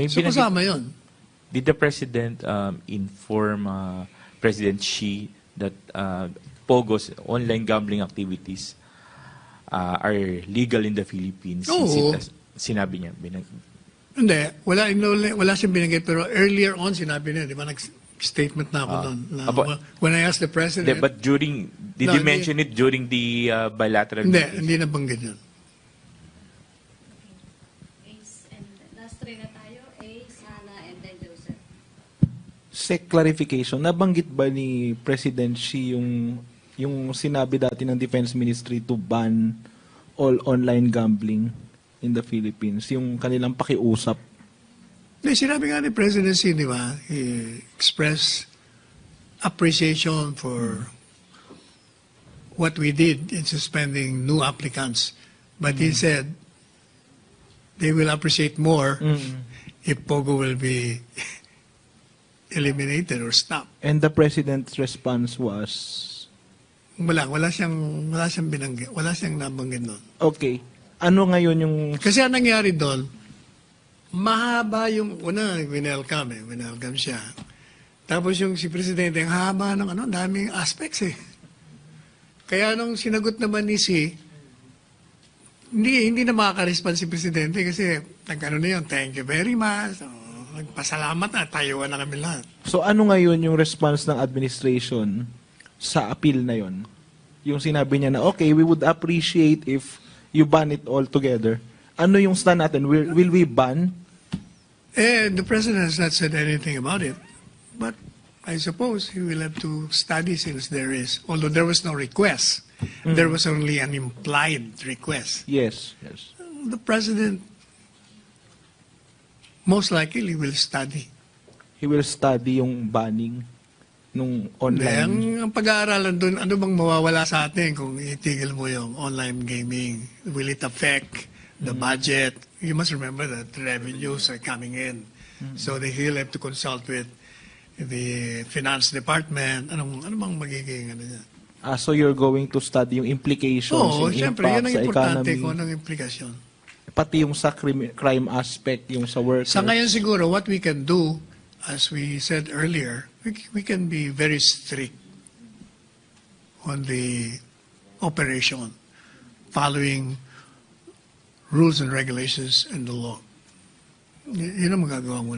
So kasama yun. Did the President inform President Xi that Pogo's online gambling activities are legal in the Philippines? Oo. Sinabi niya. Hindi, wala siyang binanggit, pero earlier on sinabi niya, di ba, nag-statement na ako doon. When I asked the President... But did he mention it during the bilateral meeting? Hindi nabanggit yun. Last three na tayo, Ace, Hannah, and then Joseph. Clarification, nabanggit ba ni President Xi yung sinabi dati ng Defense Ministry to ban all online gambling in the Philippines, yung kanilang pakiusap? Sinabi nga ni President Xi, di ba, he expressed appreciation for what we did in suspending new applicants. But he said they will appreciate more if Pogo will be eliminated or stopped. And the President's response was? Wala siyang binanggit, wala siyang nabanggit doon. Okay. Ano ngayon yung... Kasi ang nangyari doon, mahaba yung, winelcome siya. Tapos yung si Presidente, ang haba ng daming aspects eh. Kaya nung sinagot naman ni si, hindi na makaka-respond si Presidente kasi na yun, thank you very much. Nagpasalamat na, tayuan na kami lahat. So ano ngayon yung response ng administration sa appeal na yun? Yung sinabi niya na, okay, we would appreciate if you ban it all together. Ano yung stand natin? Will we ban? The President has not said anything about it. But I suppose he will have to study since there is, although there was no request, there was only an implied request. Yes. The President most likely will study. He will study yung banning nung online. Ang pag-aaralan doon, ano bang mawawala sa atin kung itigil mo yung online gaming? Will it affect the budget? You must remember that revenues are coming in. So they will have to consult with the finance department. Ano bang magiging niya? So you're going to study yung implications, yung siyempre, yun impact ang sa importante economy. kung anong implikasyon. Pati yung sa crime aspect, yung sa workers. Sa ngayon siguro, what we can do, as we said earlier, we can be very strict on the operation, following rules and regulations and the law. Yun ang magagawa mo.